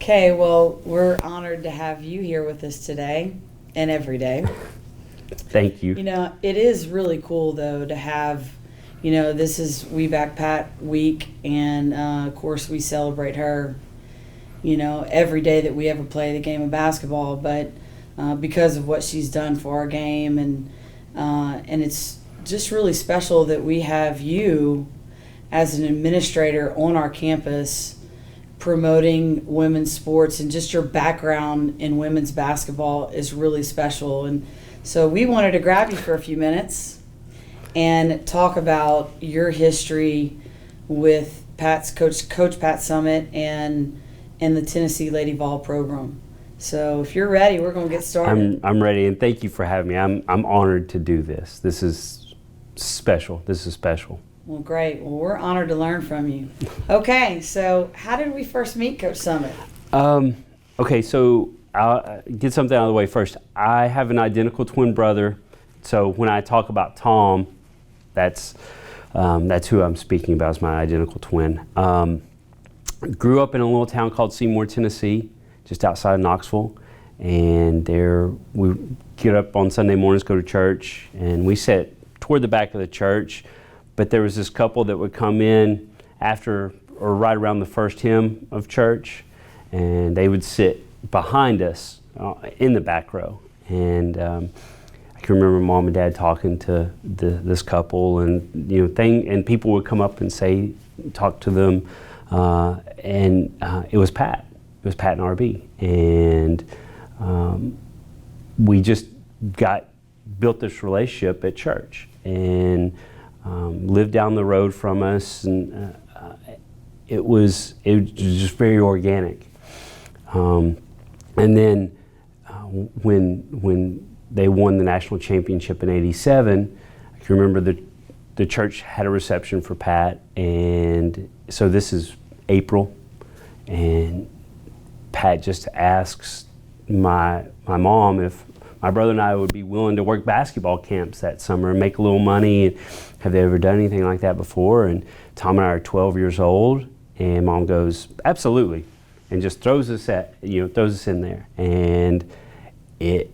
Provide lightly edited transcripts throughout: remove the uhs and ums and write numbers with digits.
Okay, well, we're honored to have you here with us today and every day. Thank you. You know, it is really cool, though, to have, this is We Back Pat week, and of course we celebrate her, every day that we ever play the game of basketball, but because of what she's done for our game, and it's just really special that we have you as an administrator on our campus promoting women's sports, and just your background in women's basketball is really special. And so we wanted to grab you for a few minutes and talk about your history with Coach Pat Summit and the Tennessee Lady Vol program. So if you're ready, we're going to get started. I'm ready, and thank you for having me. I'm honored to do this. This is special. Well, great. Well, we're honored to learn from you. Okay, so how did we first meet Coach Summit? Okay, so I'll get something out of the way first. I have an identical twin brother, so when I talk about Tom, that's who I'm speaking about, is my identical twin. Grew up in a little town called Seymour, Tennessee, just outside of Knoxville, and there we get up on Sunday mornings, go to church, and we sat toward the back of the church. But there was this couple that would come in after or right around the first hymn of church, and they would sit behind us in the back row. And I can remember Mom and Dad talking to this couple, and and people would come up and talk to them, and it was Pat. It was Pat and RB, and we just built this relationship at church, and lived down the road from us, and it was just very organic. And then when they won the national championship in '87, I can remember the church had a reception for Pat, and so this is April, and Pat just asks my mom if my brother and I would be willing to work basketball camps that summer and make a little money. And have they ever done anything like that before? And Tom and I are 12 years old, and Mom goes, absolutely, and just throws us in there. And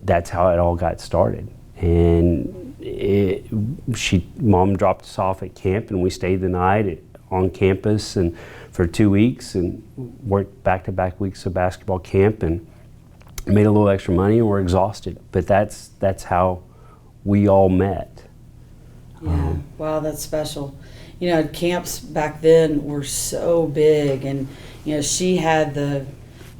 that's how it all got started. And Mom dropped us off at camp, and we stayed the night on campus and for 2 weeks, and worked back-to-back weeks of basketball camp, and made a little extra money, and we're exhausted. But that's how we all met. Yeah, wow, that's special. Camps back then were so big, and she had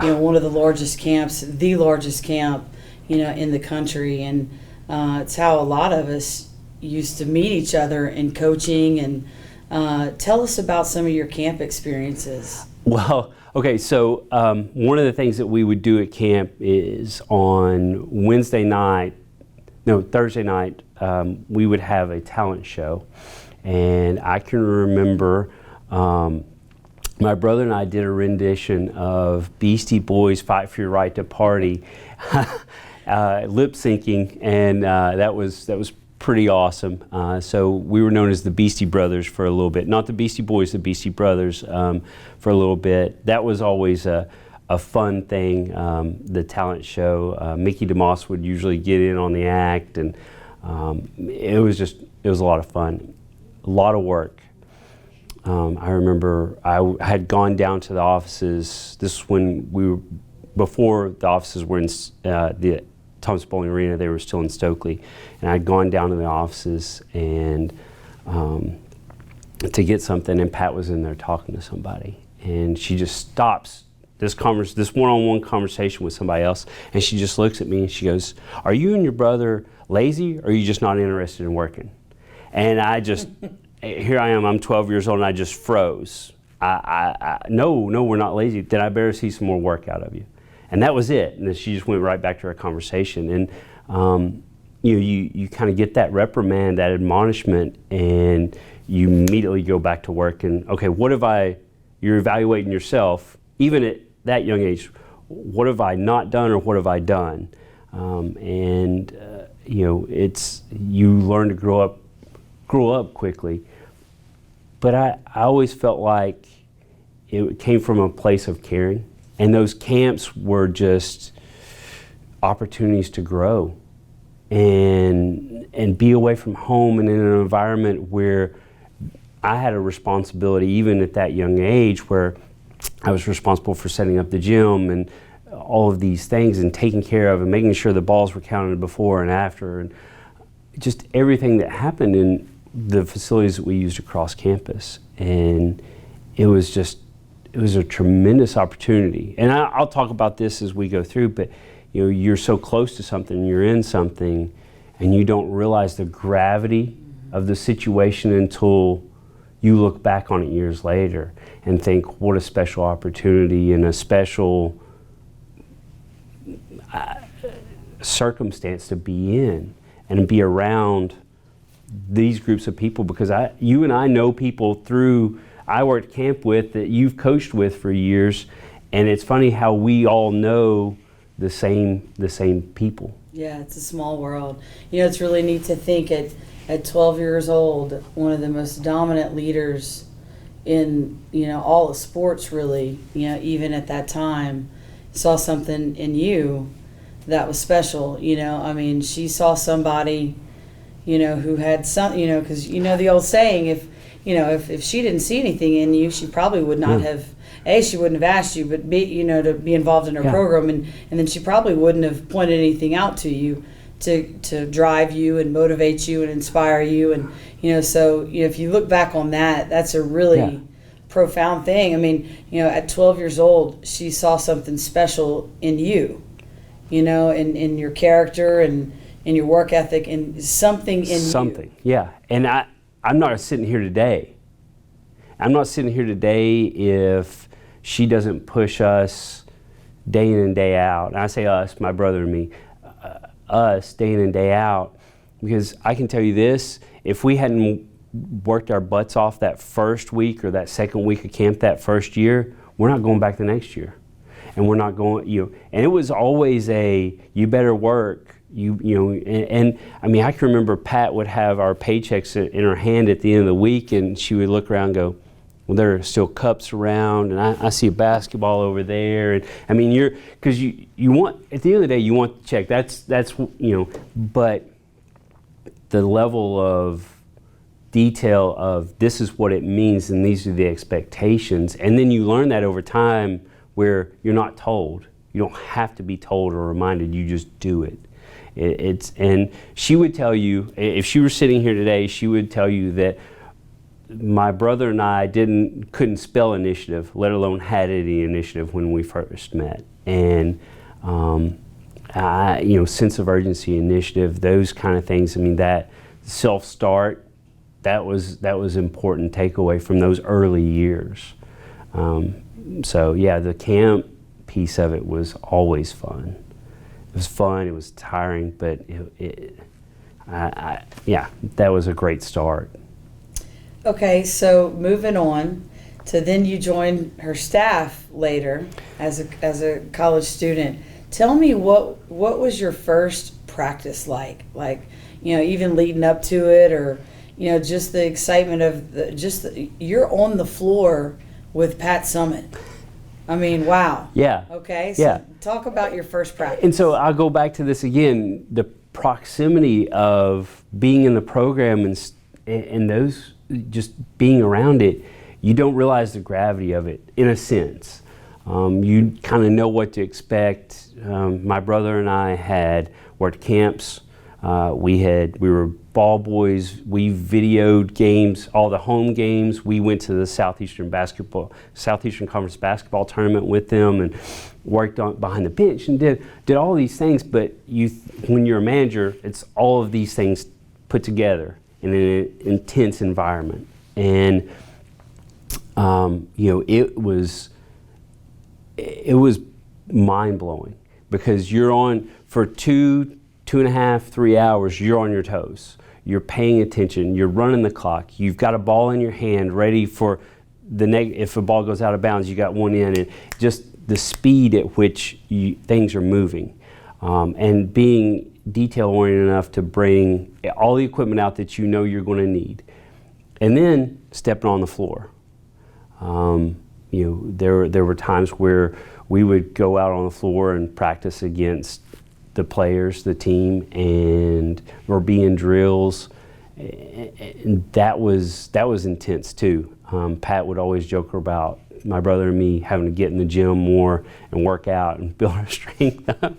one of the largest camps, the largest camp, in the country, and it's how a lot of us used to meet each other in coaching. And tell us about some of your camp experiences. Well, okay, so one of the things that we would do at camp is on Thursday night, we would have a talent show. And I can remember my brother and I did a rendition of Beastie Boys' Fight for Your Right to Party, lip syncing, and that was pretty awesome. So we were known as the Beastie Brothers for a little bit. Not the Beastie Boys, the Beastie Brothers for a little bit. That was always a fun thing, the talent show. Mickey DeMoss would usually get in on the act, and it was a lot of fun, a lot of work. I remember I had gone down to the offices. This is when before the offices were in the Thomas Bowling Arena. They were still in Stokely, and I'd gone down to the offices and to get something, and Pat was in there talking to somebody, and she just stops this one-on-one conversation with somebody else, and she just looks at me and she goes, "Are you and your brother lazy, or are you just not interested in working?" And I just here I am, I'm 12 years old, and I just froze. No, we're not lazy. Then I better see some more work out of you. And that was it. And then she just went right back to her conversation. And you kind of get that reprimand, that admonishment, and you immediately go back to work. And okay, you're evaluating yourself, even at that young age. What have I not done, or what have I done? You learn to grow up quickly. But I always felt like it came from a place of caring. And those camps were just opportunities to grow and be away from home and in an environment where I had a responsibility, even at that young age, where I was responsible for setting up the gym and all of these things and taking care of and making sure the balls were counted before and after, and just everything that happened in the facilities that we used across campus. And it was a tremendous opportunity. And I'll talk about this as we go through, but you know, you're so close to something, you're in something, and you don't realize the gravity of the situation until you look back on it years later and think, what a special opportunity and a special circumstance to be in and be around these groups of people, because you and I know people through I worked camp with that you've coached with for years, and it's funny how we all know the same people. Yeah, it's a small world. You know, it's really neat to think at 12 years old, one of the most dominant leaders in, you know, all of sports really, you know, even at that time, saw something in you that was special. You know, I mean, she saw somebody, you know, who had some, you know, because you know the old saying, if she didn't see anything in you, she probably would not have, she wouldn't have asked you, but you know, to be involved in her program, and then she probably wouldn't have pointed anything out to you to drive you and motivate you and inspire you. And you know, so you know, if you look back on that, that's a really profound thing. I mean, you know, at 12 years old, she saw something special in you, you know, in your character and in your work ethic, and something in you. Yeah. And I'm not sitting here today. I'm not sitting here today if she doesn't push us day in and day out. And I say us, my brother and me, us day in and day out, because I can tell you this, if we hadn't worked our butts off that first week or that second week of camp that first year, we're not going back the next year. And we're not going, you know, and it was always you better work. You know, and I mean, I can remember Pat would have our paychecks in her hand at the end of the week, and she would look around and go, well, there are still cups around, and I see a basketball over there. And I mean, because you want, at the end of the day, you want to check. That's you know, but the level of detail of this is what it means and these are the expectations, and then you learn that over time where you're not told. You don't have to be told or reminded. You just do it. And she would tell you, if she were sitting here today, she would tell you that my brother and I couldn't spell initiative, let alone had any initiative when we first met. And you know, sense of urgency, initiative, those kind of things. I mean, that self-start, that was important takeaway from those early years. So yeah, the camp piece of it was always fun. It was fun, it was tiring, but yeah, that was a great start. Okay, so moving on to then you joined her staff later as a college student. Tell me what was your first practice like? Like, you know, even leading up to it, or you know, just the excitement of you're on the floor with Pat Summit. I mean, wow. Yeah. Okay, so talk about your first practice. And so I'll go back to this again, the proximity of being in the program and those, just being around it, you don't realize the gravity of it, in a sense. You kind of know what to expect. My brother and I had worked camps. We were ball boys. We videoed games, all the home games. We went to the Southeastern Conference basketball tournament with them and worked behind the bench and did all these things. But when you're a manager, it's all of these things put together in an intense environment. And you know, it was mind-blowing, because you're on for 2.5, 3 hours, you're on your toes. You're paying attention, you're running the clock, you've got a ball in your hand ready for if a ball goes out of bounds, you got one in, and just the speed at which things are moving. And being detail-oriented enough to bring all the equipment out that you know you're going to need. And then stepping on the floor. You know, there were times where we would go out on the floor and practice against the players, the team, and or be in drills. And that was intense too. Pat would always joke about my brother and me having to get in the gym more and work out and build our strength up.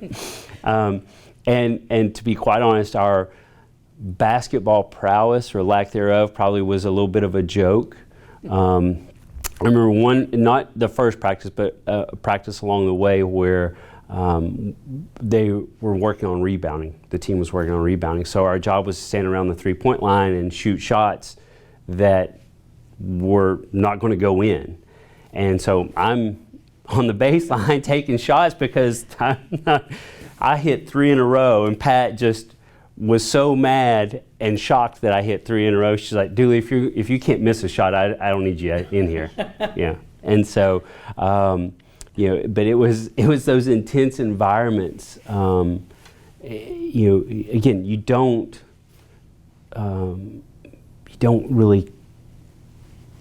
And to be quite honest, our basketball prowess or lack thereof probably was a little bit of a joke. I remember one, not the first practice, but a practice along the way where they were working on rebounding. The team was working on rebounding. So our job was to stand around the three-point line and shoot shots that were not going to go in. And so I'm on the baseline taking shots because I hit 3 in a row, and Pat just was so mad and shocked that I hit 3 in a row. She's like, Dooley, if you can't miss a shot, I don't need you in here. Yeah. And so, but it was those intense environments. Again, you don't really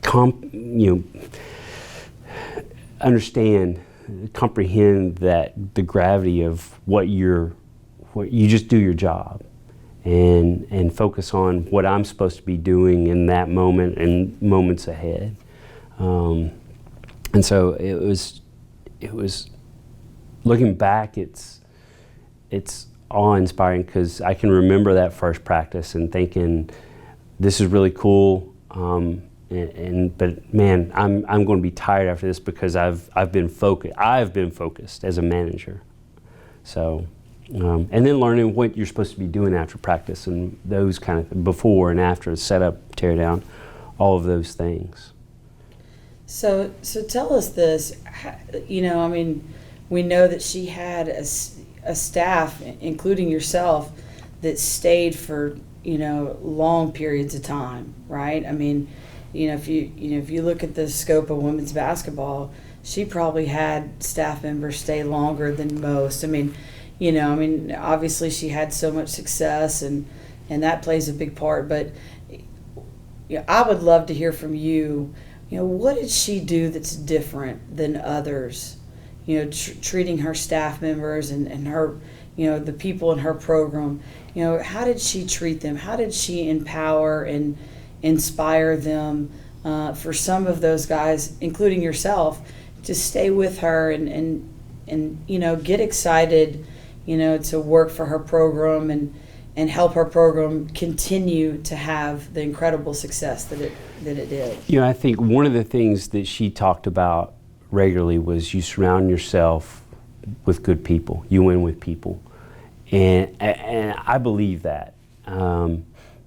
comprehend that the gravity of what you just do your job and focus on what I'm supposed to be doing in that moment and moments ahead. And so it was looking back, it's awe-inspiring because I can remember that first practice and thinking, this is really cool. But man, I'm going to be tired after this because I've been focused as a manager. So, and then learning what you're supposed to be doing after practice and those kind of before and after, set up, tear down, all of those things. So tell us this. We know that she had a staff, including yourself, that stayed for long periods of time, right? I mean, if you look at the scope of women's basketball, she probably had staff members stay longer than most. Obviously she had so much success, and that plays a big part. But I would love to hear from you. What did she do that's different than others? Treating her staff members and her, the people in her program. How did she treat them? How did she empower and inspire them, for some of those guys, including yourself, to stay with her and get excited, to work for her program and help her program continue to have the incredible success that it did? I think one of the things that she talked about regularly was you surround yourself with good people. You win with people. And I believe that.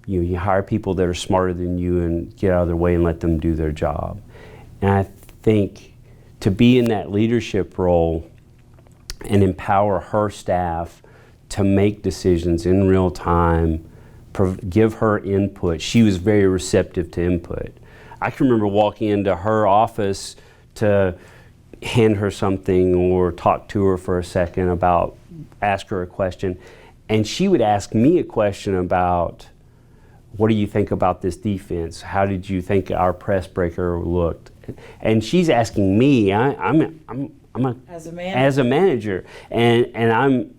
You hire people that are smarter than you and get out of their way and let them do their job. And I think to be in that leadership role and empower her staff to make decisions in real time, give her input. She was very receptive to input. I can remember walking into her office to hand her something or talk to her for a second ask her a question, and she would ask me a question about, what do you think about this defense? How did you think our press breaker looked? And she's asking me. I'm as a manager, and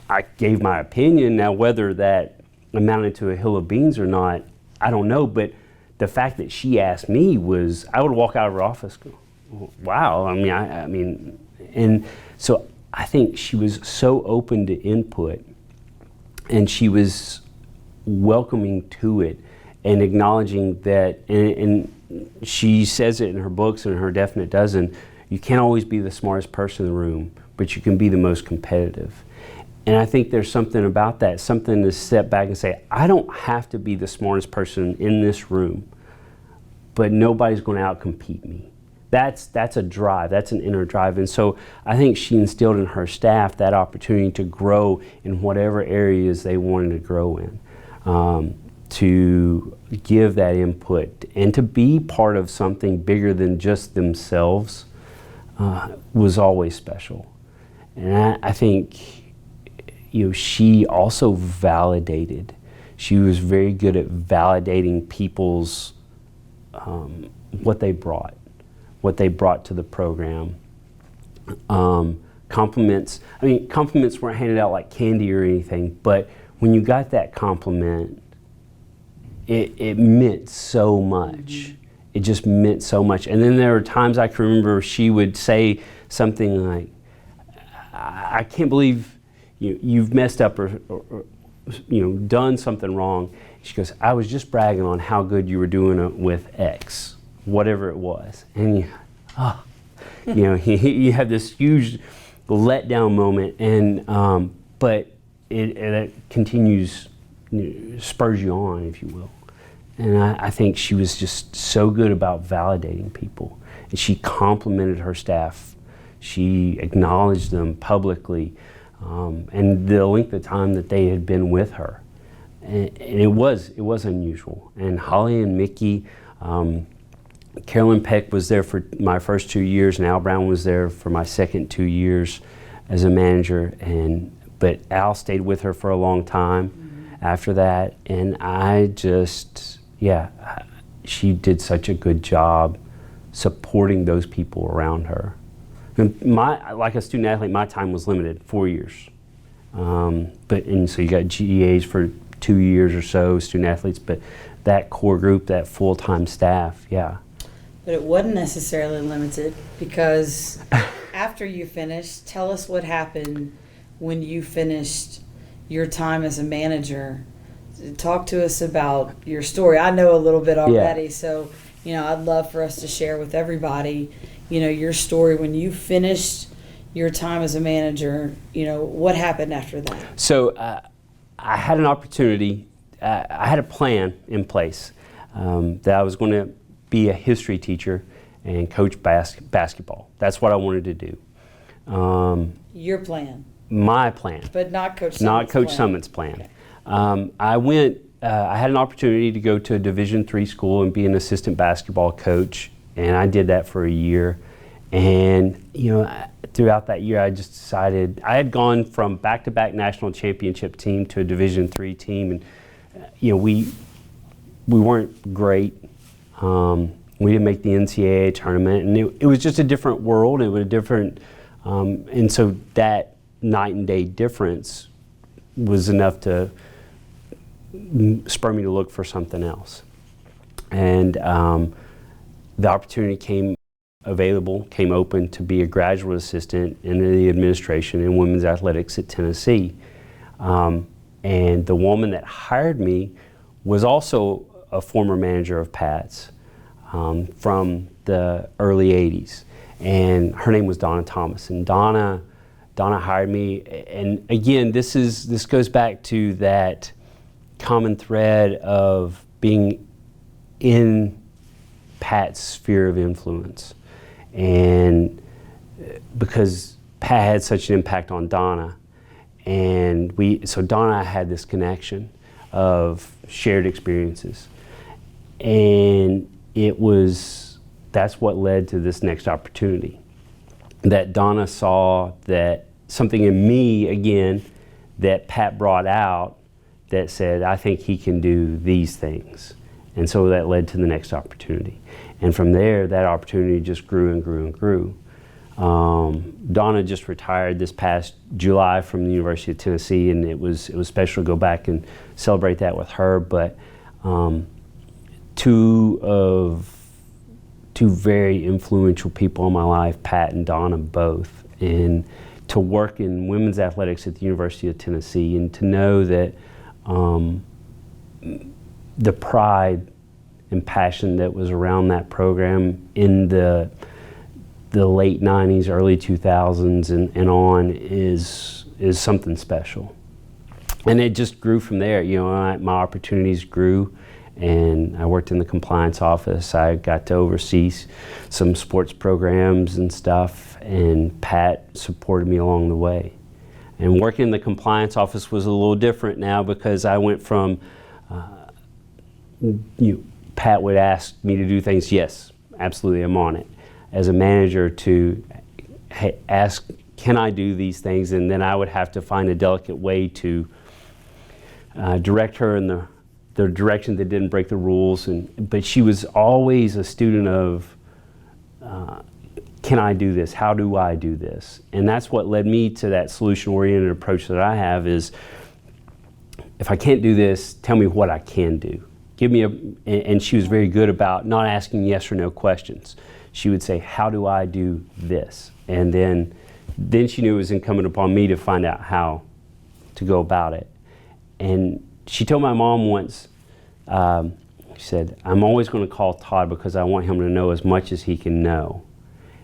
I gave my opinion. Now, whether that amounted to a hill of beans or not, I don't know. But the fact that she asked me was, I would walk out of her office, go, wow. And so I think she was so open to input, and she was welcoming to it and acknowledging that, and she says it in her books and her definite dozen, you can't always be the smartest person in the room, but you can be the most competitive. And I think there's something about that, something to step back and say, I don't have to be the smartest person in this room, but nobody's going to outcompete me. That's a drive, that's an inner drive. And so I think she instilled in her staff that opportunity to grow in whatever areas they wanted to grow in. To give that input and to be part of something bigger than just themselves was always special. And I think she also validated. She was very good at validating people's what they brought to the program. Compliments, I mean, compliments weren't handed out like candy or anything, but when you got that compliment, it meant so much. Mm-hmm. It just meant so much. And then there were times I can remember she would say something like, I can't believe you've messed up or done something wrong. She goes, I was just bragging on how good you were doing with X, whatever it was. And you have this huge letdown moment, and but it continues, spurs you on, if you will. And I think she was just so good about validating people. And she complimented her staff. She acknowledged them publicly, and the length of time that they had been with her. And it was unusual. And Holly and Mickey, Carolyn Peck was there for my first 2 years, and Al Brown was there for my second 2 years as a manager. But Al stayed with her for a long time after that, and she did such a good job supporting those people around her. And like a student athlete, my time was limited, 4 years. So you got GEAs for 2 years or so, student athletes, but that core group, that full-time staff, yeah. But it wasn't necessarily limited, because after you finished, tell us what happened when you finished your time as a manager. Talk to us about your story. I know a little bit already, so I'd love for us to share with everybody, your story when you finished your time as a manager. What happened after that? So I had an opportunity. I had a plan in place that I was going to be a history teacher and coach basketball. That's what I wanted to do. Your plan? My plan. But not Coach Summit's plan. Not Coach plan. Summit's plan. Okay. I had an opportunity to go to a Division III school and be an assistant basketball coach, and I did that for a year. And, throughout that year, I just decided, I had gone from back-to-back national championship team to a Division III team, and, we weren't great. We didn't make the NCAA tournament, and it was just a different world. It was a different, and so that night and day difference was enough to spur me to look for something else. And the opportunity came open to be a graduate assistant in the administration in women's athletics at Tennessee. And the woman that hired me was also a former manager of Pat's from the early 80s. And her name was Donna Thomas. And Donna hired me. And again, this goes back to that common thread of being in Pat's sphere of influence. And because Pat had such an impact on Donna, and so Donna and I had this connection of shared experiences. And that's what led to this next opportunity. That Donna saw that something in me, again, that Pat brought out that said, I think he can do these things. And so that led to the next opportunity. And from there, that opportunity just grew and grew and grew. Donna just retired this past July from the University of Tennessee, and it was special to go back and celebrate that with her. But two very influential people in my life, Pat and Donna both, and to work in women's athletics at the University of Tennessee, and to know that the pride and passion that was around that program in the late 90s, early 2000s and on is something special. And it just grew from there. My opportunities grew, and I worked in the compliance office. I got to oversee some sports programs and stuff, and Pat supported me along the way. And working in the compliance office was a little different now, because I went from, Pat would ask me to do things, yes, absolutely, I'm on it. As a manager, to ask, can I do these things? And then I would have to find a delicate way to direct her in the direction that didn't break the rules. But she was always a student of, can I do this? How do I do this? And that's what led me to that solution-oriented approach that I have is, if I can't do this, tell me what I can do. Give me and she was very good about not asking yes or no questions. She would say, how do I do this? And then she knew it was incumbent upon me to find out how to go about it. And she told my mom once, she said, I'm always going to call Todd because I want him to know as much as he can know.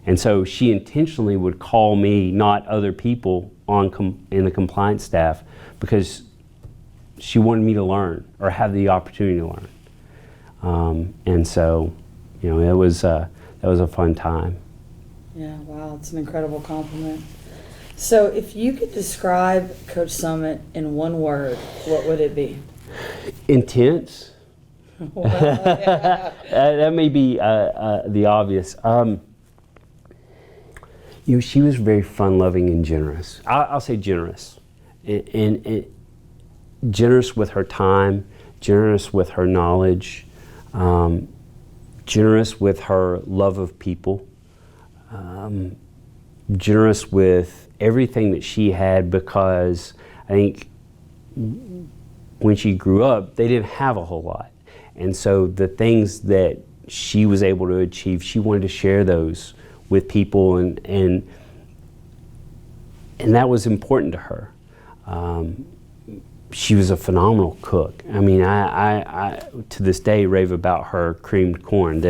And so she intentionally would call me, not other people in the compliance staff, because she wanted me to learn or have the opportunity to learn. And so, you know, that was a fun time. Yeah, wow, it's an incredible compliment. So if you could describe Coach Summit in one word, what would it be? Intense. Well, yeah. That may be the obvious. You know, she was very fun-loving and generous. I'll say generous. And generous with her time, generous with her knowledge, generous with her love of people, generous with everything that she had, because I think when she grew up, they didn't have a whole lot. And so the things that she was able to achieve, she wanted to share those with people, and that was important to her. She was a phenomenal cook. I mean, I to this day rave about her creamed corn.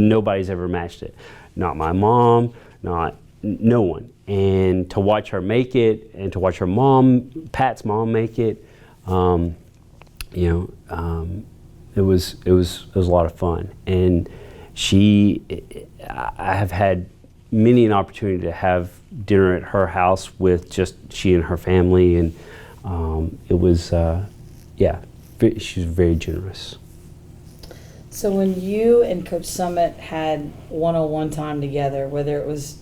Nobody's ever matched it. Not my mom, no one. And to watch her make it, and to watch her mom, Pat's mom, make it, it was a lot of fun. And I have had many an opportunity to have dinner at her house with just she and her family, and it was, she was very generous. So when you and Coach Summit had one-on-one time together, whether it was,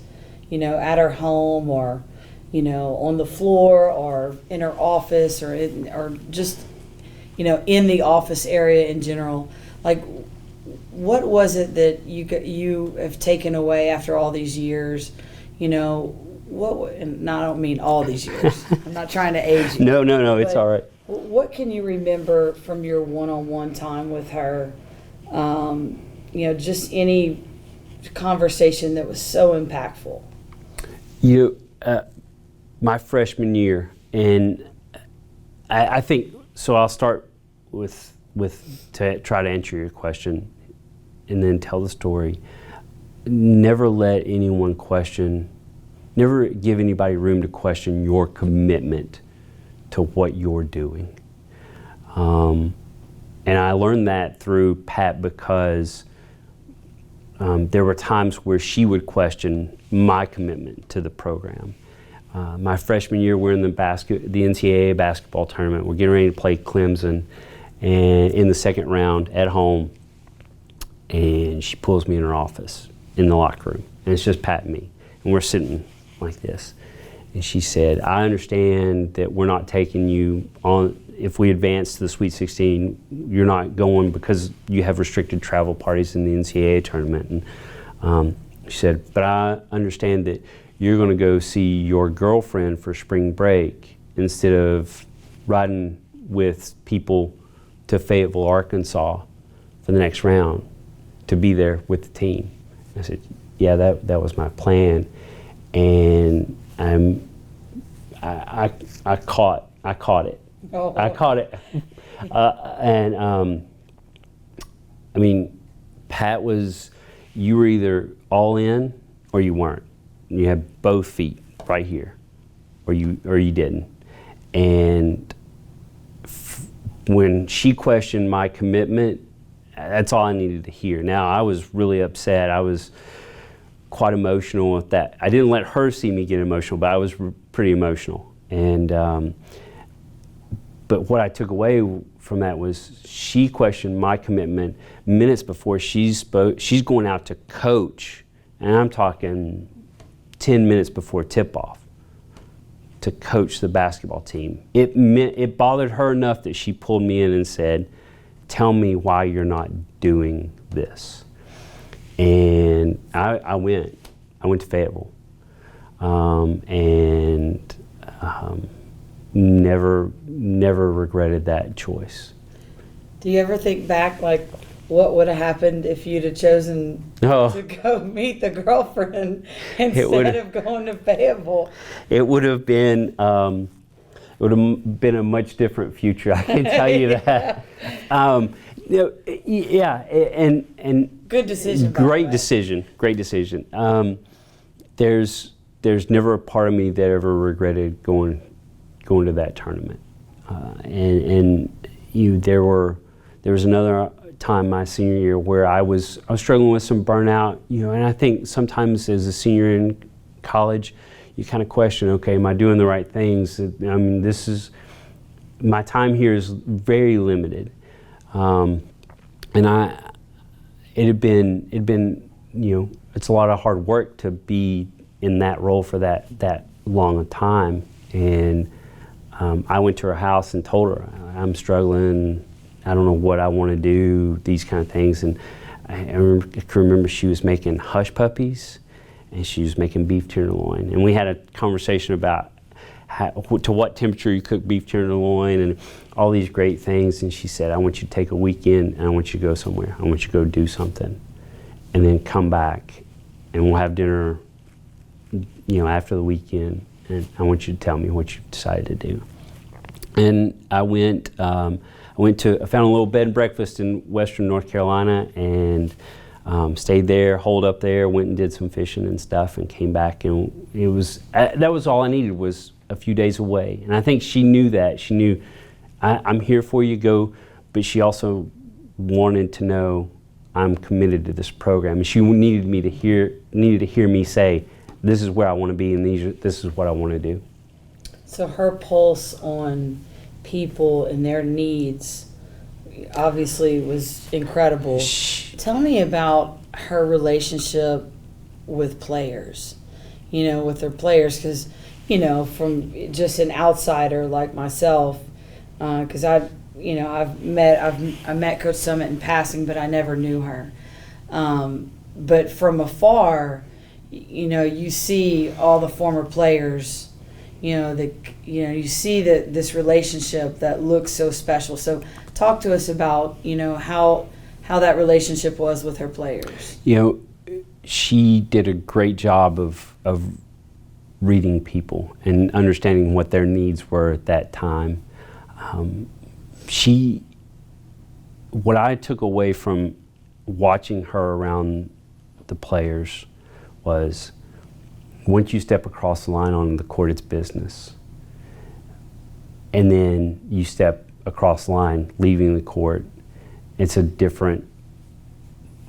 at her home or, on the floor or in her office or just, in the office area in general, like, what was it that you have taken away after all these years? And I don't mean all these years. I'm not trying to age you. No, it's all right. What can you remember from your one-on-one time with her? Just any conversation that was so impactful. My freshman year, and I think, so I'll start with to try to answer your question and then tell the story. Never let anyone never give anybody room to question your commitment to what you're doing. And I learned that through Pat, because there were times where she would question my commitment to the program. My freshman year, we're in the NCAA basketball tournament. We're getting ready to play Clemson, and in the second round at home, and she pulls me in her office in the locker room, and it's just Pat and me, and we're sitting like this. And she said, I understand that we're not taking you on, if we advance to the Sweet 16, you're not going because you have restricted travel parties in the NCAA tournament. And she said, but I understand that you're going to go see your girlfriend for spring break instead of riding with people to Fayetteville, Arkansas for the next round to be there with the team. I said, yeah, that was my plan. And I caught it. Oh. I caught it. Pat you were either all in or you weren't. You had both feet right here, or you didn't. And when she questioned my commitment, that's all I needed to hear. Now, I was really upset. I was quite emotional with that. I didn't let her see me get emotional, but I was pretty emotional. And but what I took away from that was she questioned my commitment minutes before she spoke. She's going out to coach, and I'm talking 10 minutes before tip-off, to coach the basketball team. It bothered her enough that she pulled me in and said, tell me why you're not doing this. And I went, I went to Fayetteville, and never regretted that choice. Do you ever think back, like, what would have happened if you'd have chosen to go meet the girlfriend instead of going to Fayetteville? It would have been a much different future. I can tell you that. And good decision. Great decision. There's never a part of me that ever regretted going to that tournament. There was another time my senior year where I was struggling with some burnout, and I think sometimes as a senior in college, you kind of question, okay, am I doing the right things? I mean, my time here is very limited, and it had been, it's a lot of hard work to be in that role for that long a time, and I went to her house and told her, I'm struggling, I don't know what I want to do, these kind of things. And I can remember she was making hush puppies and she was making beef tenderloin. And we had a conversation about to what temperature you cook beef tenderloin and all these great things. And she said, I want you to take a weekend and I want you to go somewhere. I want you to go do something and then come back and we'll have dinner, after the weekend. And I want you to tell me what you decided to do. And I found a little bed and breakfast in western North Carolina and stayed there, holed up there, went and did some fishing and stuff and came back, and that was all I needed, was a few days away. And I think she knew that. She knew I'm here for you, go, but she also wanted to know I'm committed to this program. And she needed to hear me say, this is where I want to be and this is what I want to do. So her pulse on people and their needs obviously was incredible. Tell me about her relationship with players, with her players, because, from just an outsider like myself, because I met Coach Summit in passing, but I never knew her. But from afar, you see all the former players. You see that this relationship that looks so special. So talk to us about, how that relationship was with her players. She did a great job of reading people and understanding what their needs were at that time. What I took away from watching her around the players was, once you step across the line on the court, it's business. And then you step across the line, leaving the court, it's different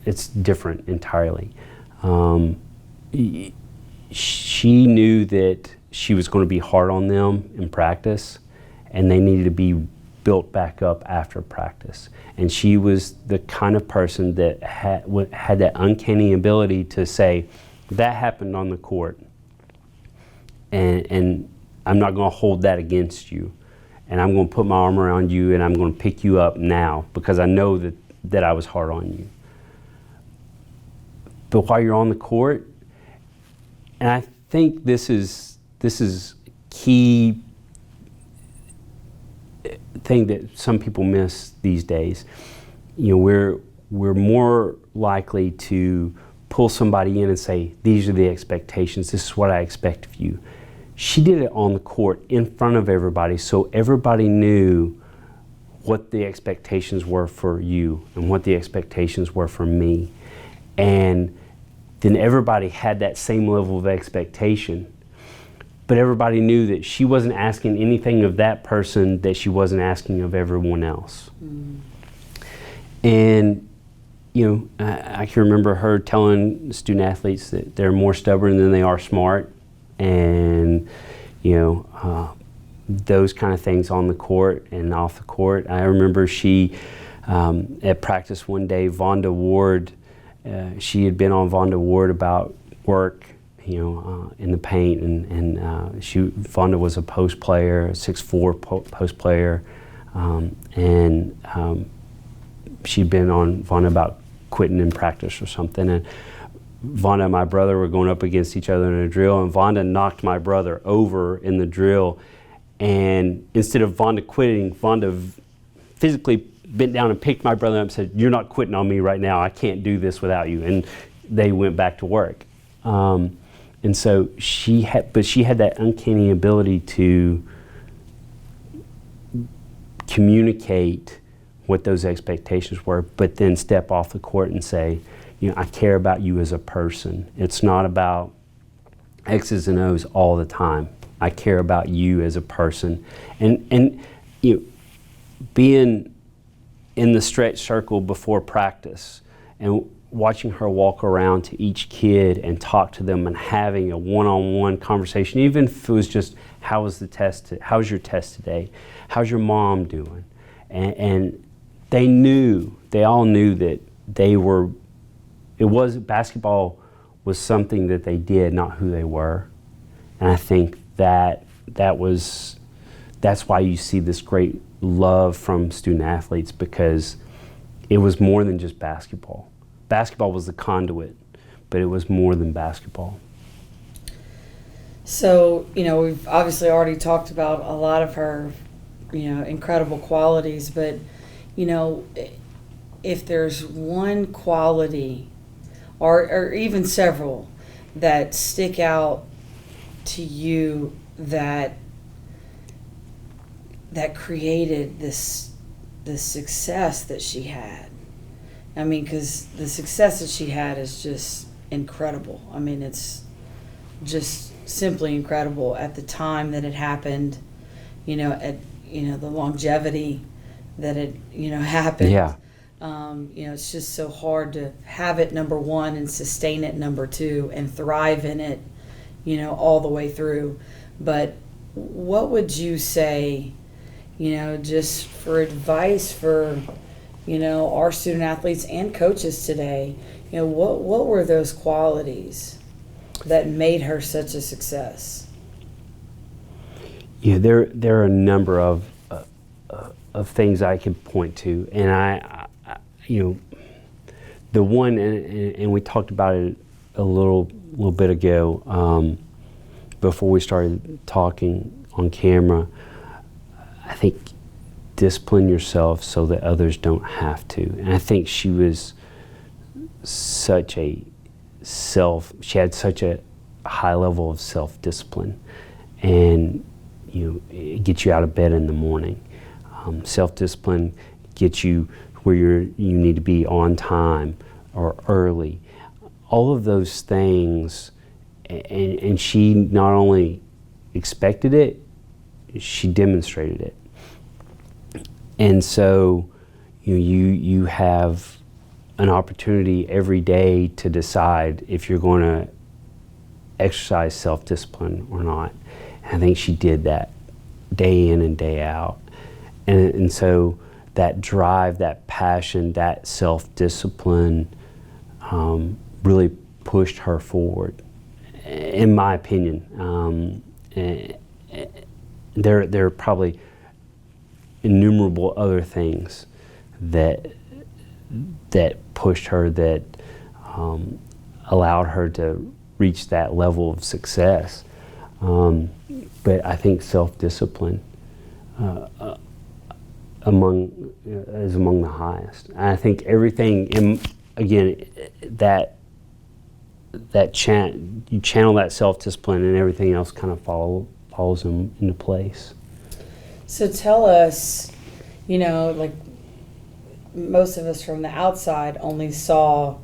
entirely. She knew that she was going to be hard on them in practice, and they needed to be built back up after practice. And she was the kind of person that had that uncanny ability to say, that happened on the court, and I'm not going to hold that against you, and I'm going to put my arm around you and I'm going to pick you up now because I know that I was hard on you. But while you're on the court, and I think this is key thing that some people miss these days. We're more likely to pull somebody in and say, these are the expectations, this is what I expect of you. She did it on the court in front of everybody, so everybody knew what the expectations were for you and what the expectations were for me. And then everybody had that same level of expectation, but everybody knew that she wasn't asking anything of that person that she wasn't asking of everyone else. Mm. And I can remember her telling student athletes that they're more stubborn than they are smart, and those kind of things on the court and off the court. I remember she, at practice one day, Vonda Ward, she had been on Vonda Ward about work, in the paint, and Vonda was a post player, a 6'4" post player, and she'd been on Vonda about quitting in practice or something, and Vonda and my brother were going up against each other in a drill, and Vonda knocked my brother over in the drill. And instead of Vonda quitting, Vonda physically bent down and picked my brother up and said, "You're not quitting on me right now. I can't do this without you." And they went back to work. And so she had that uncanny ability to communicate what those expectations were, but then step off the court and say, I care about you as a person. It's not about X's and O's all the time. I care about you as a person. And being in the stretch circle before practice and watching her walk around to each kid and talk to them and having a one-on-one conversation, even if it was just, how was your test today? How's your mom doing? And they all knew that basketball was something that they did, not who they were. And I think that's why you see this great love from student athletes, because it was more than just basketball. Basketball was the conduit, but it was more than basketball. So, we've obviously already talked about a lot of her, incredible qualities, but, if there's one quality or even several that stick out to you that created this success that she had. I mean, because the success that she had is just incredible. I mean, it's just simply incredible at the time that it happened, at the longevity that it happened. Yeah. It's just so hard to have it, number one, and sustain it, number two, and thrive in it, all the way through. But what would you say, just for advice for, our student athletes and coaches today, what were those qualities that made her such a success? Yeah, there are a number of things I can point to, and I the one, and we talked about it a little bit ago, before we started talking on camera. I think discipline yourself so that others don't have to. And I think she was she had such a high level of self-discipline, and it gets you out of bed in the morning. Self-discipline gets you where you need to be on time or early. All of those things, and she not only expected it, she demonstrated it. And so you have an opportunity every day to decide if you're going to exercise self-discipline or not. And I think she did that day in and day out. And so that drive, that passion, that self-discipline really pushed her forward, in my opinion. There are probably innumerable other things that pushed her, that allowed her to reach that level of success. But I think self-discipline is among the highest. And I think everything, again, you channel that self-discipline, and everything else kind of falls into place. So tell us, like most of us from the outside only saw,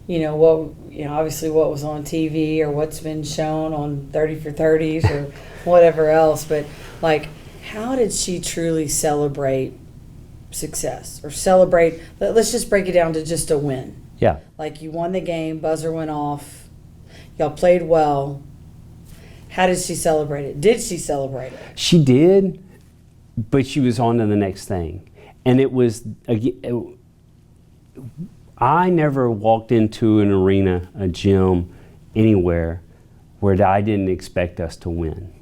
obviously what was on TV or what's been shown on 30 for 30s or whatever else, but like, how did she truly celebrate success or celebrate? Let's just break it down to just a win. Yeah. Like, you won the game, buzzer went off, y'all played well. How did she celebrate it? Did she celebrate it? She did, but she was on to the next thing. And it was, I never walked into an arena, a gym, anywhere where I didn't expect us to win.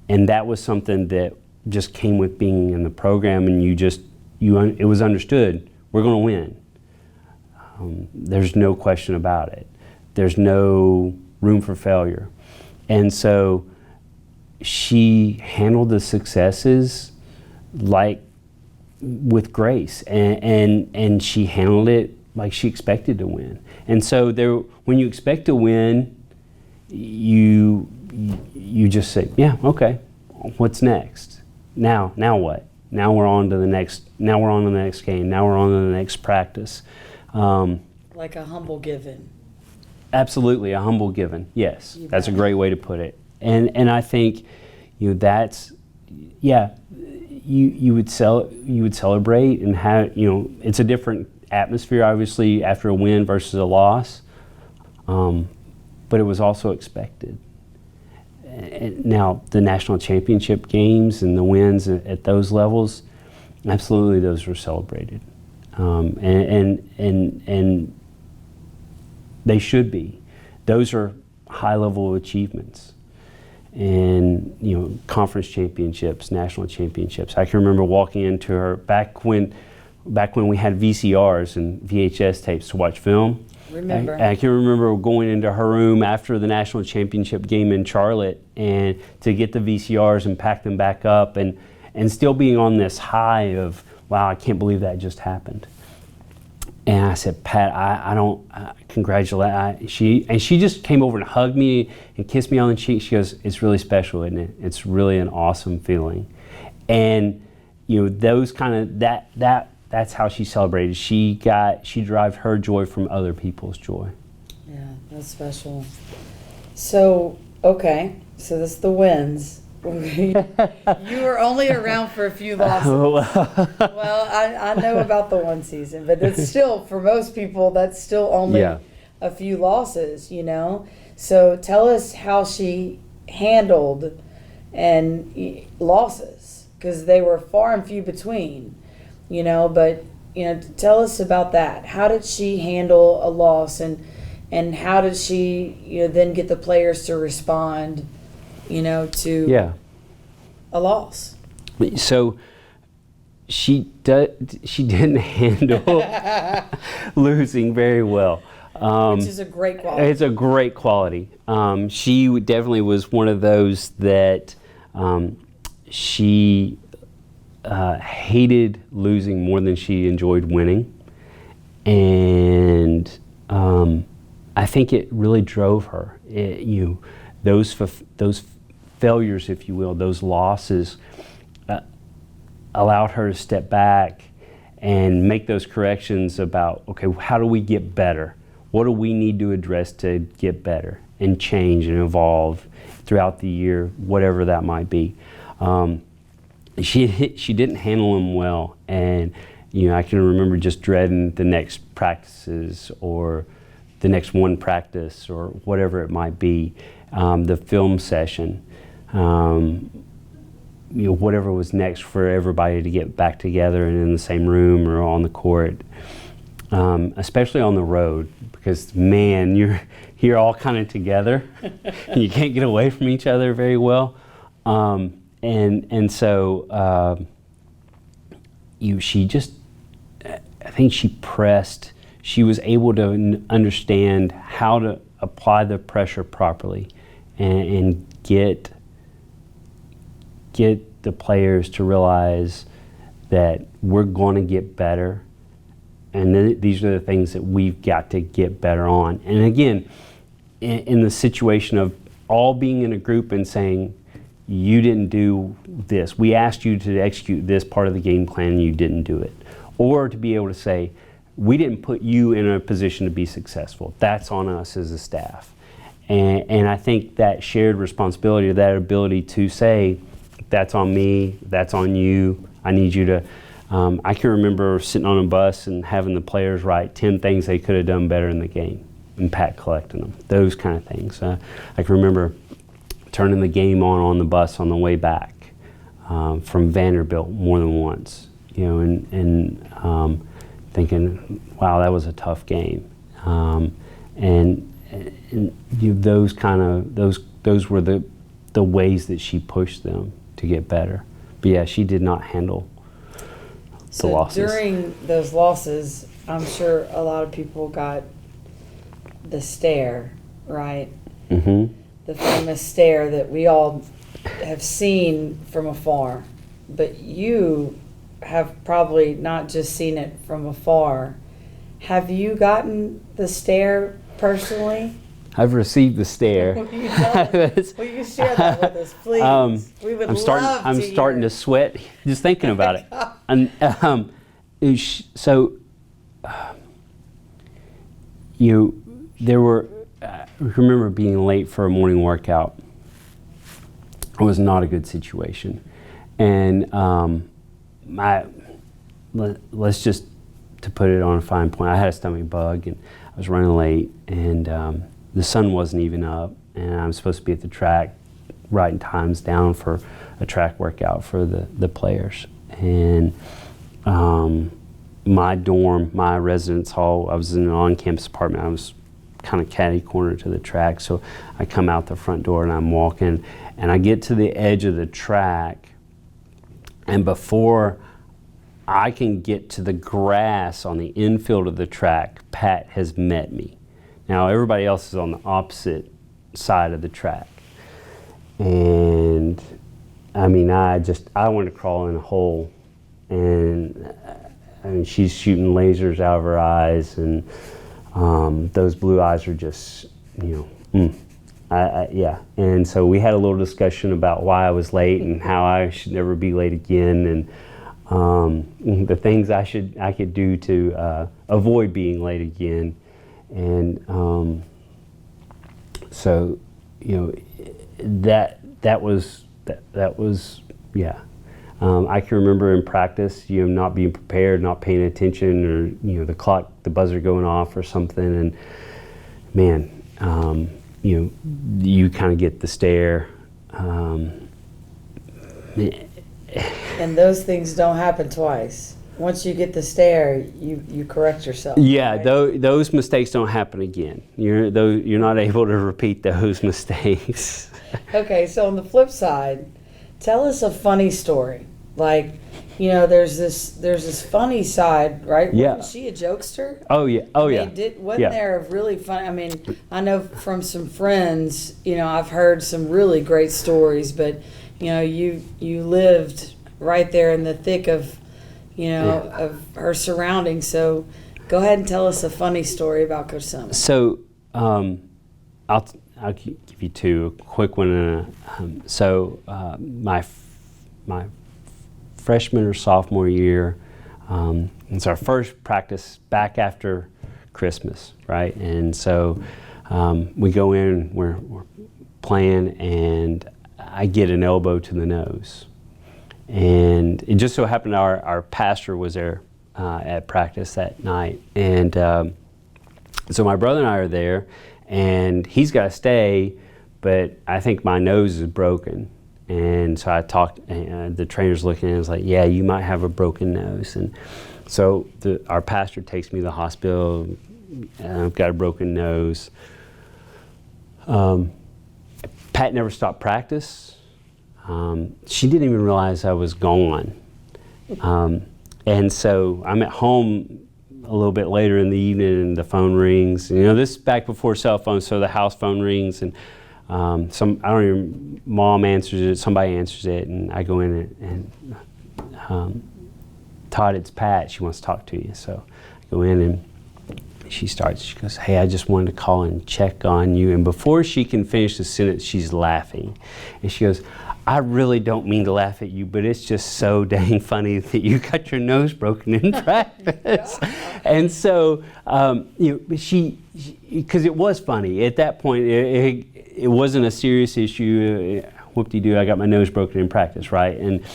And that was something that just came with being in the program, and it was understood, we're going to win. There's no question about it. there's no room for failure. And so she handled the successes like with grace, and she handled it like she expected to win. And so when you expect to win, you just say, yeah, okay, what's next? Now what? Now we're on to the next game. Now we're on to the next practice. Like a humble given. Absolutely, a humble given. Yes, that's a great way to put it. And I think, that's, yeah, you would celebrate and have, it's a different atmosphere obviously after a win versus a loss, but it was also expected. And now the national championship games and the wins at those levels, absolutely, those were celebrated, and they should be. Those are high level achievements. And conference championships, national championships. I can remember walking into her back when we had VCRs and VHS tapes to watch film. I can remember going into her room after the national championship game in Charlotte and to get the VCRs and pack them back up and still being on this high of, wow, I can't believe that just happened. And I said, Pat, I don't congratulate. She just came over and hugged me and kissed me on the cheek. She goes, it's really special, isn't it? It's really an awesome feeling. And those kind of that's how she celebrated. She derived her joy from other people's joy. Yeah, that's special. So that's the wins. You were only around for a few losses. Well, I know about the one season, but it's still, for most people, that's still only a few losses, So tell us how she handled losses, because they were far and few between, but tell us about that. How did she handle a loss, and how did she then get the players to respond to a loss? So she didn't handle losing very well. Which is a great quality. It's a great quality. She definitely was one of those that she hated losing more than she enjoyed winning. And I think it really drove her. Those failures, if you will, those losses, allowed her to step back and make those corrections about, okay, how do we get better? What do we need to address to get better and change and evolve throughout the year, whatever that might be. She didn't handle them well, and I can remember just dreading the next practices or the next one practice or whatever it might be, the film session. Whatever was next for everybody to get back together and in the same room or on the court, especially on the road, because man, you're all kind of together and you can't get away from each other very well, and so she just, I think she was able to understand how to apply the pressure properly and get the players to realize that we're going to get better, and these are the things that we've got to get better on. And again, in the situation of all being in a group and saying, you didn't do this, we asked you to execute this part of the game plan and you didn't do it. Or to be able to say, we didn't put you in a position to be successful. That's on us as a staff. And I think that shared responsibility, that ability to say, that's on me, that's on you, I need you to, I can remember sitting on a bus and having the players write 10 things they could have done better in the game, and Pat collecting them, those kind of things. I can remember turning the game on the bus on the way back from Vanderbilt more than once, and thinking, wow, that was a tough game. Those were the ways that she pushed them to get better. But yeah, she did not handle the losses. During those losses, I'm sure a lot of people got the stare, right? Mm-hmm. The famous stare that we all have seen from afar. But you have probably not just seen it from afar. Have you gotten the stare personally? I've received the stare. Will you share that with us, please? We would I'm starting to sweat just thinking about it. And I remember being late for a morning workout. It was not a good situation, and let's just to put it on a fine point, I had a stomach bug and I was running late, and the sun wasn't even up, and I'm supposed to be at the track writing times down for a track workout for the players. And my dorm, my residence hall, I was in an on-campus apartment. I was kind of catty corner to the track, so I come out the front door and I'm walking, and I get to the edge of the track, and before I can get to the grass on the infield of the track, Pat has met me. Now everybody else is on the opposite side of the track, and I mean, I wanted to crawl in a hole, and I mean, she's shooting lasers out of her eyes, and those blue eyes are just, yeah. And so we had a little discussion about why I was late and how I should never be late again, and the things I could do to avoid being late again. And so, that was yeah. I can remember in practice, not being prepared, not paying attention, or the buzzer going off or something, and man, you kind of get the stare. And those things don't happen twice. Once you get the stare, you correct yourself. Yeah, right? those mistakes don't happen again. You're not able to repeat those mistakes. Okay, so on the flip side, tell us a funny story. Like, there's this funny side, right? Yeah. Wasn't she a jokester? Oh yeah. Wasn't there a really fun? I mean, I know from some friends, I've heard some really great stories, but you lived right there in the thick of, of her surroundings. So, go ahead and tell us a funny story about Coach Summit. So, I'll give you two, a quick one. My freshman or sophomore year, it's our first practice back after Christmas, right? And so we go in, we're playing, and I get an elbow to the nose. And it just so happened our pastor was there at practice that night. And so my brother and I are there, and he's got to stay, but I think my nose is broken. And so I talked, the trainer's looking and was like, yeah, you might have a broken nose. And so our pastor takes me to the hospital, and I've got a broken nose. Pat never stopped practice. She didn't even realize I was gone. And so I'm at home a little bit later in the evening, and the phone rings. This is back before cell phones, so the house phone rings, and mom answers it, somebody answers it, and I go in and Todd, it's Pat, she wants to talk to you. So I go in, and she goes, hey, I just wanted to call and check on you. And before she can finish the sentence, she's laughing. And she goes, I really don't mean to laugh at you, but it's just so dang funny that you got your nose broken in practice. And so, because it was funny. At that point, it wasn't a serious issue. Whoop-de-doo, I got my nose broken in practice, right? And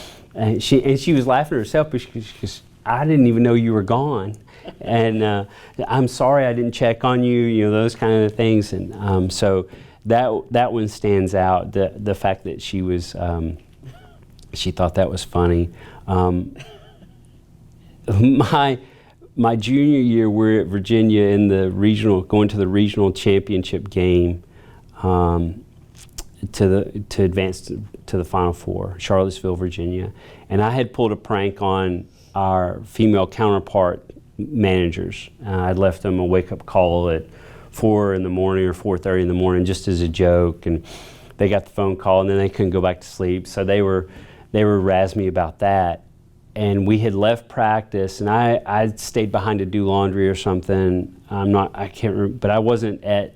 she was laughing herself, but she goes, I didn't even know you were gone. And I'm sorry I didn't check on you, those kind of things. And so that one stands out, the fact that she was, she thought that was funny. My junior year, we're at Virginia in the going to the regional championship game to advance to the Final Four, Charlottesville, Virginia. And I had pulled a prank on our female counterpart managers. I'd left them a wake-up call at 4 in the morning or 4:30 in the morning, just as a joke. And they got the phone call, and then they couldn't go back to sleep. So they were razzing me about that. And we had left practice, and I stayed behind to do laundry or something. I can't remember, but I wasn't at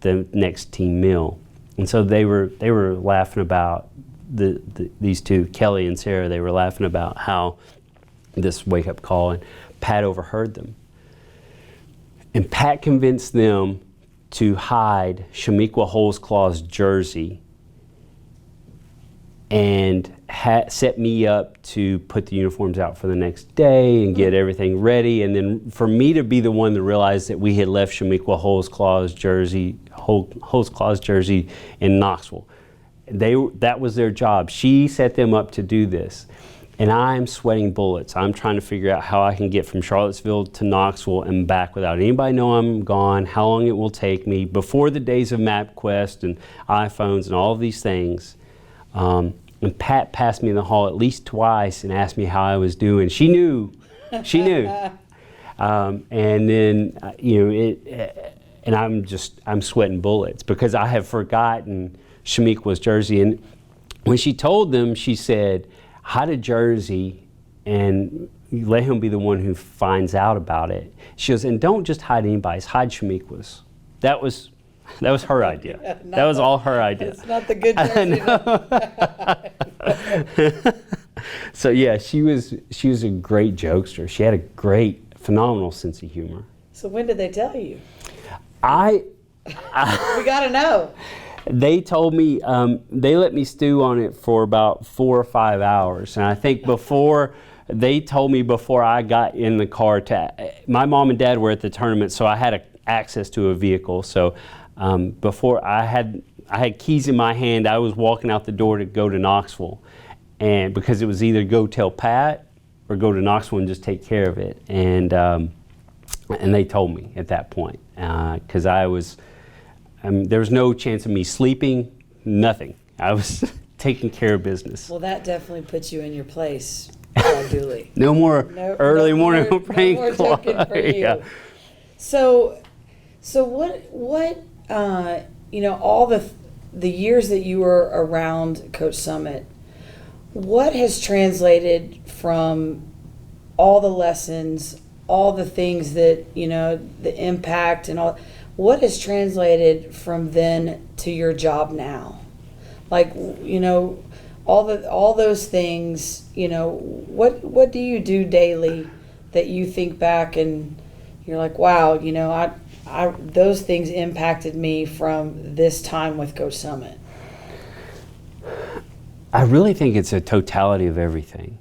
the next team meal. And so they were laughing about these two, Kelly and Sarah. They were laughing about how this wake-up call, and Pat overheard them. And Pat convinced them to hide Shamiqua Holesclaw's jersey and set me up to put the uniforms out for the next day and get everything ready. And then for me to be the one to realize that we had left Shamiqua Holesclaw's jersey in Knoxville. That was their job. She set them up to do this. And I'm sweating bullets. I'm trying to figure out how I can get from Charlottesville to Knoxville and back without anybody knowing I'm gone, how long it will take me, before the days of MapQuest and iPhones and all of these things. And Pat passed me in the hall at least twice and asked me how I was doing. She knew. And then, and I'm sweating bullets because I have forgotten Shamiqua's jersey. And when she told them, she said, hide a jersey and let him be the one who finds out about it. She goes, and don't just hide anybody's, hide Shamiqua's. That was her idea. That was all her idea. It's not the good jersey. So yeah, she was a great jokester. She had a phenomenal sense of humor. So when did they tell you? We gotta know. They told me, they let me stew on it for about 4 or 5 hours. And I think they told me before I got in the car, my mom and dad were at the tournament, so I had access to a vehicle. So before I had keys in my hand, I was walking out the door to go to Knoxville. And because it was either go tell Pat or go to Knoxville and just take care of it. And they told me at that point, because there was no chance of me sleeping, nothing. I was taking care of business. Well, that definitely puts you in your place, Dooley. No more early morning prank. No more joking for you. Yeah. So what all the years that you were around Coach Summit, what has translated from all the lessons, all the things that, the impact and all, what has translated from then to your job now? Like, all those things, what do you do daily that you think back and you're like, wow, I those things impacted me from this time with Coach Summit? I really think it's a totality of everything.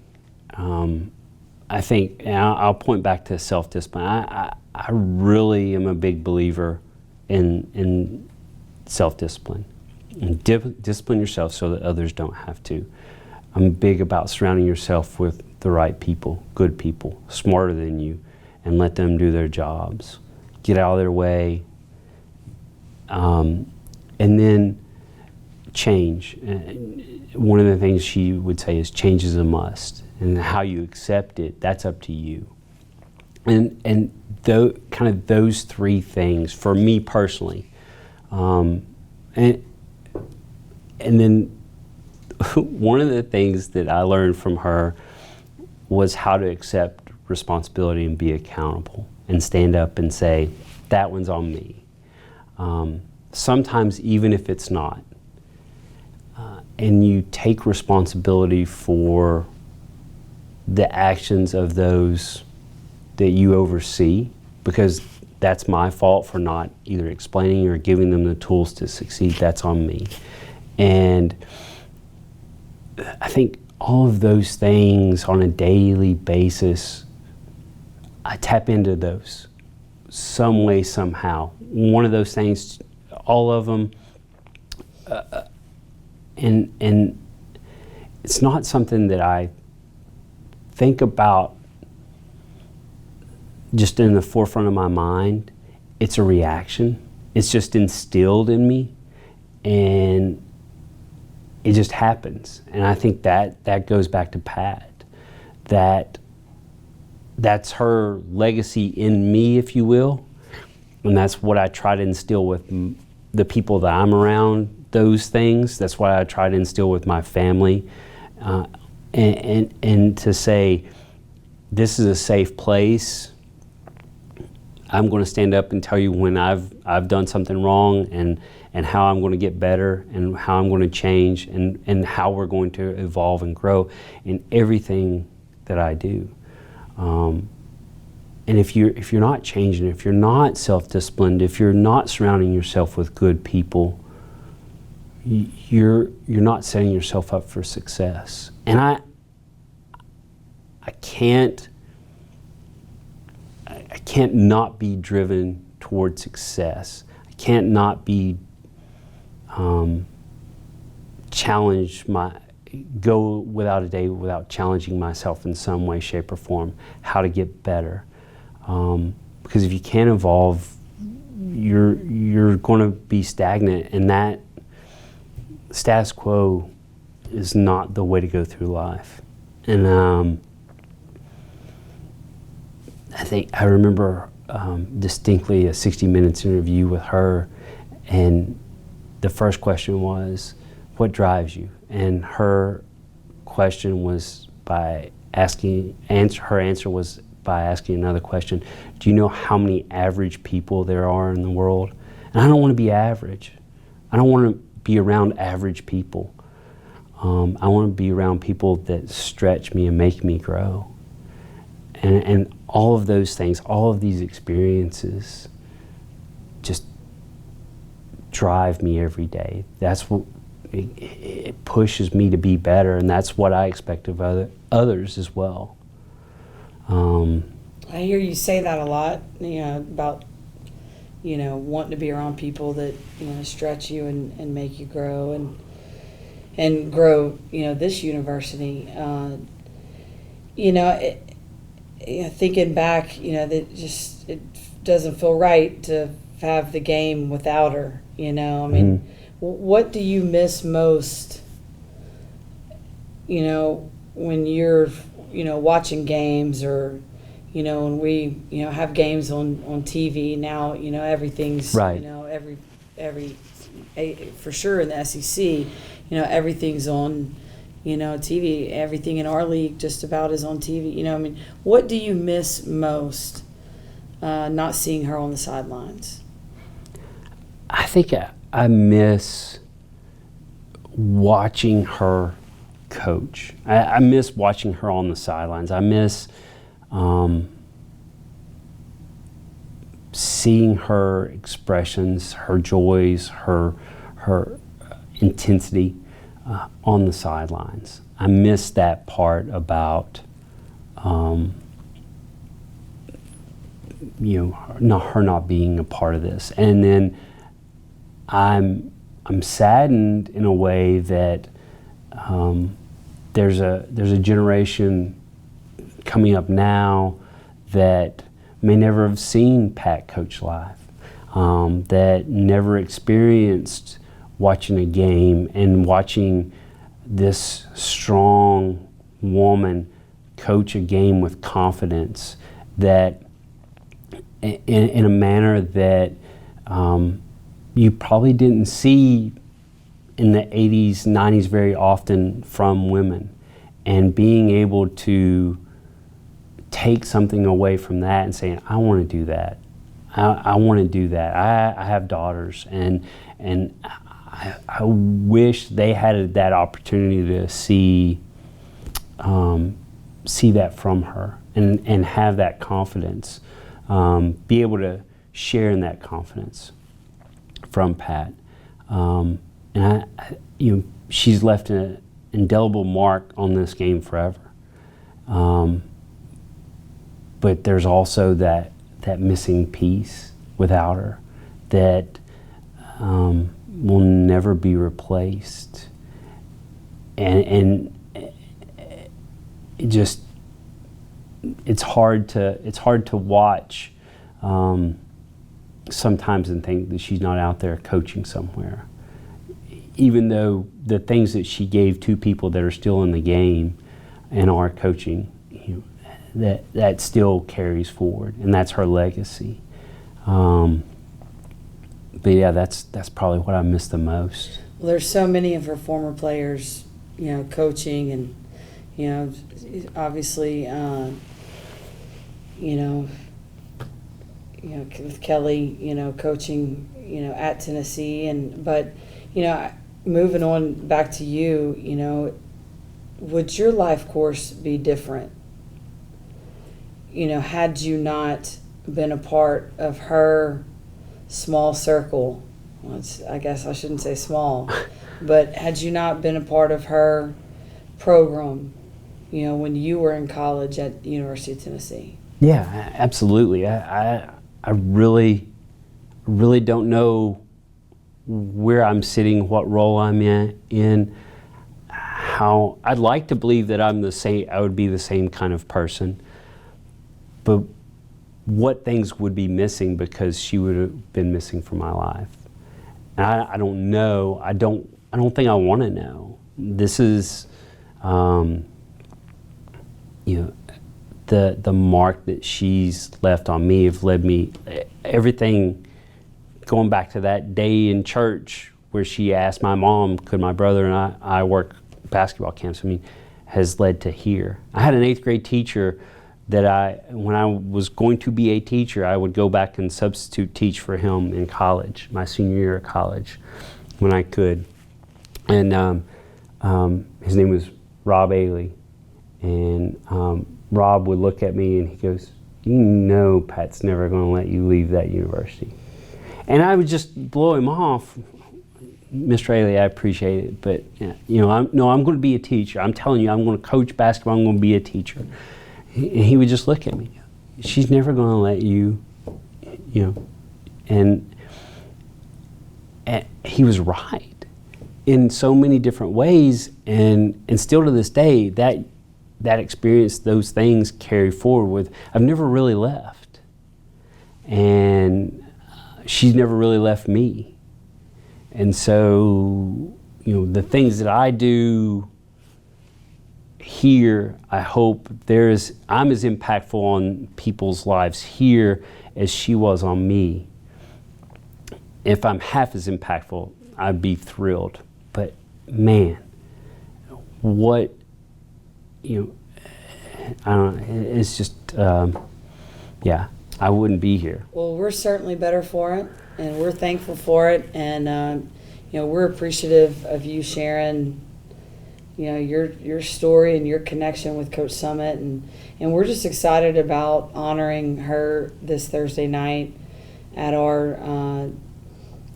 I think, and I'll point back to self-discipline. I really am a big believer in self-discipline. And discipline yourself so that others don't have to. I'm big about surrounding yourself with the right people, good people, smarter than you, and let them do their jobs. Get out of their way. And then change. One of the things she would say is change is a must. And how you accept it, that's up to you. And kind of those three things for me personally. And then one of the things that I learned from her was how to accept responsibility and be accountable and stand up and say, that one's on me. Sometimes even if it's not. And you take responsibility for the actions of those that you oversee, because that's my fault for not either explaining or giving them the tools to succeed. That's on me. And I think all of those things on a daily basis, I tap into those some way, somehow. One of those things, all of them, and it's not something that I think about just in the forefront of my mind. It's a reaction. It's just instilled in me, and it just happens. And I think that goes back to Pat. That's her legacy in me, if you will. And that's what I try to instill with the people that I'm around, those things. That's what I try to instill with my family. And to say, this is a safe place. I'm going to stand up and tell you when I've done something wrong, and how I'm going to get better, and how I'm going to change, and how we're going to evolve and grow in everything that I do. And if you're not changing, if you're not self-disciplined, if you're not surrounding yourself with good people, you're not setting yourself up for success. And I can't not be driven toward success. I can't not be go without a day without challenging myself in some way, shape, or form, how to get better. Because if you can't evolve, you're going to be stagnant, and that status quo is not the way to go through life. And I remember distinctly a 60 Minutes interview with her, and the first question was, what drives you? And her question was her answer was by asking another question. Do you know how many average people there are in the world? And I don't want to be average. I don't want to be around average people. I want to be around people that stretch me and make me grow. And all of those things, all of these experiences just drive me every day. That's what it pushes me to be better, and that's what I expect of others as well. I hear you say that a lot, about, wanting to be around people that, stretch you and make you grow and grow, this university. Thinking back, that it doesn't feel right to have the game without her, What do you miss most, when you're, watching games, or, when we, have games on TV now, everything's, right. Every for sure in the SEC, everything's on, TV. Everything in our league just about is on TV. What do you miss most, not seeing her on the sidelines? I think I miss watching her coach. I miss watching her on the sidelines. I miss seeing her expressions, her joys, her intensity on the sidelines. I miss that part about her not being a part of this. And then I'm saddened in a way that there's a generation coming up now that may never have seen Pat coach live, that never experienced watching a game and watching this strong woman coach a game with confidence, that in a manner that you probably didn't see in the 80s, 90s very often from women. And being able to take something away from that and saying, I want to do that. I want to do that. I have daughters, and I wish they had that opportunity to see that from her, and have that confidence, be able to share in that confidence from Pat. And she's left an indelible mark on this game forever. But there's also that missing piece without her that will never be replaced. And it's hard to watch sometimes and think that she's not out there coaching somewhere, even though the things that she gave to people that are still in the game and are coaching, that still carries forward, and that's her legacy. But yeah, that's probably what I miss the most. Well, there's so many of her former players, you know, coaching and, you know, obviously, you know, with Kelly, you know, coaching, you know, at Tennessee, but, you know, moving on back to you, you know, would your life course be different, you know, had you not been a part of her small circle? Well, I guess I shouldn't say small, but had you not been a part of her program, you know, when you were in college at the University of Tennessee? Yeah, absolutely. I really don't know where I'm sitting, what role I'm in, how I'd like to believe that I'm the same. I would be the same kind of person, but what things would be missing because she would have been missing from my life. And I don't know. I don't think I want to know. This is, you know, the mark that she's left on me have led me, everything, going back to that day in church where she asked my mom, could my brother and I work basketball camps, I mean, has led to here. I had an 8th grade teacher that when I was going to be a teacher, I would go back and substitute teach for him in college, my senior year of college, when I could. And his name was Rob Ailey. And Rob would look at me and he goes, you know Pat's never going to let you leave that university. And I would just blow him off. Mr. Ailey, I appreciate it, but you know, I'm going to be a teacher. I'm telling you, I'm going to coach basketball, I'm going to be a teacher. And he would just look at me. She's never going to let you, you know, and he was right in so many different ways, and still to this day, that experience, those things carry forward with, I've never really left. And she's never really left me. And so, you know, the things that I do here, I hope I'm as impactful on people's lives here as she was on me. If I'm half as impactful, I'd be thrilled. But man, what, you know, I don't know, it's just, yeah, I wouldn't be here. Well, we're certainly better for it, and we're thankful for it, and you know, we're appreciative of you sharing, you know, your story and your connection with Coach Summit, and we're just excited about honoring her this Thursday night at our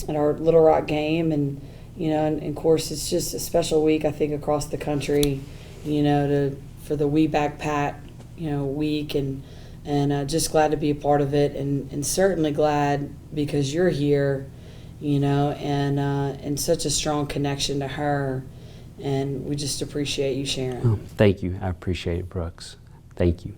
Little Rock game, and you know, and of course, it's just a special week, I think, across the country, you know, for the We Back Pat, you know, week, and just glad to be a part of it, and certainly glad because you're here, you know, and such a strong connection to her, and we just appreciate you sharing. Oh, thank you. I appreciate it, Brooks. Thank you.